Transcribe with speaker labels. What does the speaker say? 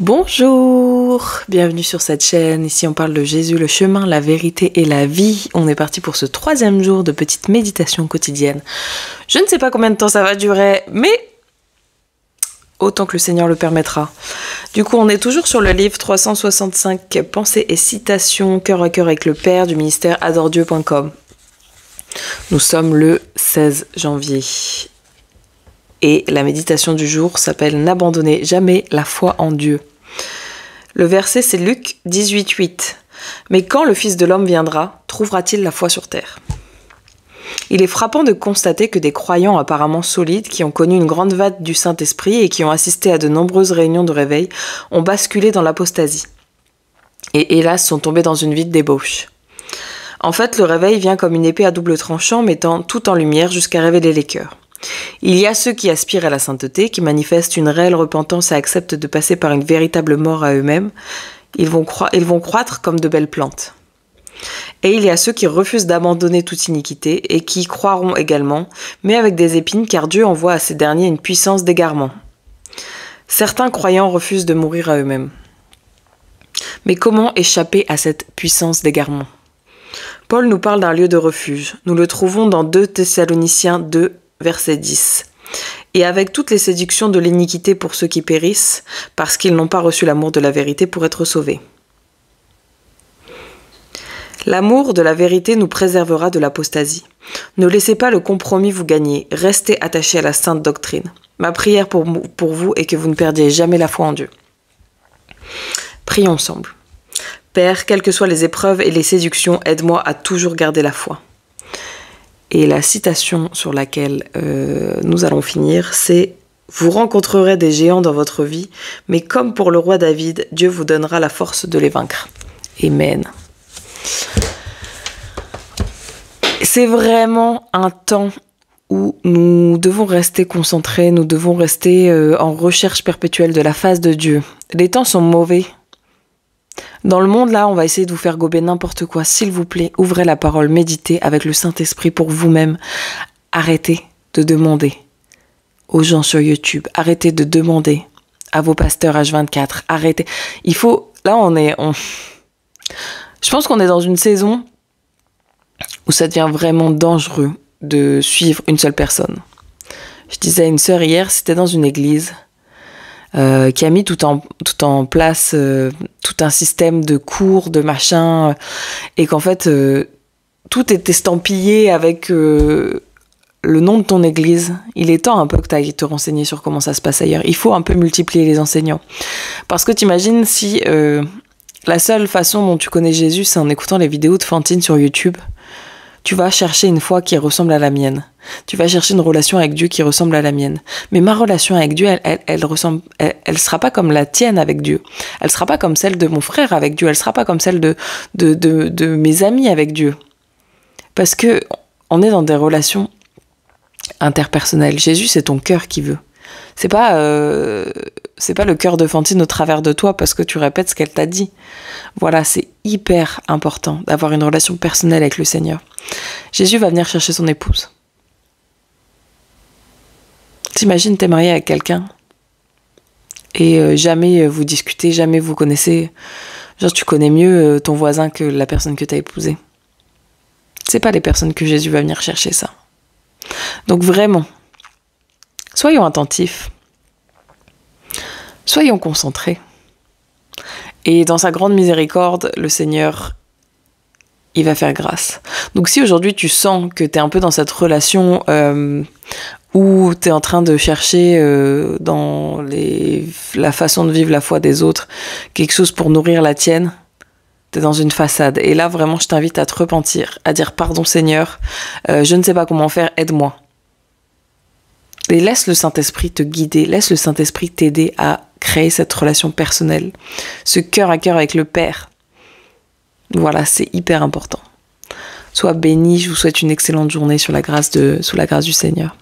Speaker 1: Bonjour, bienvenue sur cette chaîne. Ici on parle de Jésus, le chemin, la vérité et la vie. On est parti pour ce 3e jour de petite méditation quotidienne. Je ne sais pas combien de temps ça va durer, mais autant que le Seigneur le permettra. Du coup, on est toujours sur le livre 365 Pensées et citations cœur à cœur avec le Père du ministère adoredieu.com. Nous sommes le 16 janvier. Et la méditation du jour s'appelle « N'abandonnez jamais la foi en Dieu ». Le verset, c'est Luc 18:8. « Mais quand le Fils de l'homme viendra, trouvera-t-il la foi sur terre ?» Il est frappant de constater que des croyants apparemment solides, qui ont connu une grande vague du Saint-Esprit et qui ont assisté à de nombreuses réunions de réveil, ont basculé dans l'apostasie. Et hélas, sont tombés dans une vie de débauche. En fait, le réveil vient comme une épée à double tranchant, mettant tout en lumière jusqu'à révéler les cœurs. Il y a ceux qui aspirent à la sainteté, qui manifestent une réelle repentance et acceptent de passer par une véritable mort à eux-mêmes. Ils vont croître comme de belles plantes. Et il y a ceux qui refusent d'abandonner toute iniquité et qui y croiront également, mais avec des épines, car Dieu envoie à ces derniers une puissance d'égarement. Certains croyants refusent de mourir à eux-mêmes. Mais comment échapper à cette puissance d'égarement ? Paul nous parle d'un lieu de refuge. Nous le trouvons dans 2 Thessaloniciens 2, verset 10. Et avec toutes les séductions de l'iniquité pour ceux qui périssent, parce qu'ils n'ont pas reçu l'amour de la vérité pour être sauvés. L'amour de la vérité nous préservera de l'apostasie. Ne laissez pas le compromis vous gagner, restez attachés à la sainte doctrine. Ma prière pour vous est que vous ne perdiez jamais la foi en Dieu. Prions ensemble. Père, quelles que soient les épreuves et les séductions, aide-moi à toujours garder la foi. Et la citation sur laquelle nous allons finir, c'est « Vous rencontrerez des géants dans votre vie, mais comme pour le roi David, Dieu vous donnera la force de les vaincre. » Amen. C'est vraiment un temps où nous devons rester concentrés, nous devons rester en recherche perpétuelle de la face de Dieu. Les temps sont mauvais. Dans le monde, là, on va essayer de vous faire gober n'importe quoi. S'il vous plaît, ouvrez la parole, méditez avec le Saint-Esprit pour vous-même. Arrêtez de demander aux gens sur YouTube. Arrêtez de demander à vos pasteurs H24. Arrêtez. Il faut... Là, je pense qu'on est dans une saison où ça devient vraiment dangereux de suivre une seule personne. Je disais à une sœur hier, c'était dans une église... qui a mis tout en place tout un système de cours, de machin, et qu'en fait, tout est estampillé avec le nom de ton église. Il est temps un peu que tu ailles te renseigner sur comment ça se passe ailleurs. Il faut un peu multiplier les enseignants. Parce que t'imagines si la seule façon dont tu connais Jésus, c'est en écoutant les vidéos de Fantine sur YouTube. Tu vas chercher une foi qui ressemble à la mienne. Tu vas chercher une relation avec Dieu qui ressemble à la mienne. Mais ma relation avec Dieu, elle sera pas comme la tienne avec Dieu. Elle sera pas comme celle de mon frère avec Dieu. Elle sera pas comme celle de mes amis avec Dieu. Parce que on est dans des relations interpersonnelles. Jésus, c'est ton cœur qui veut. C'est pas le cœur de Fantine au travers de toi parce que tu répètes ce qu'elle t'a dit. Voilà, c'est hyper important d'avoir une relation personnelle avec le Seigneur. Jésus va venir chercher son épouse. T'imagines, t'es marié avec quelqu'un et jamais vous discutez, jamais vous connaissez. Genre, tu connais mieux ton voisin que la personne que t'as épousée. C'est pas les personnes que Jésus va venir chercher, ça. Donc vraiment, soyons attentifs. Soyons concentrés. Et dans sa grande miséricorde, le Seigneur, il va faire grâce. Donc si aujourd'hui tu sens que tu es un peu dans cette relation où tu es en train de chercher dans la façon de vivre la foi des autres, quelque chose pour nourrir la tienne, tu es dans une façade. Et là, vraiment, je t'invite à te repentir, à dire « Pardon Seigneur, je ne sais pas comment faire, aide-moi ». Et laisse le Saint-Esprit te guider, laisse le Saint-Esprit t'aider à créer cette relation personnelle, ce cœur à cœur avec le Père. Voilà, c'est hyper important. Sois béni, je vous souhaite une excellente journée sous la grâce du Seigneur.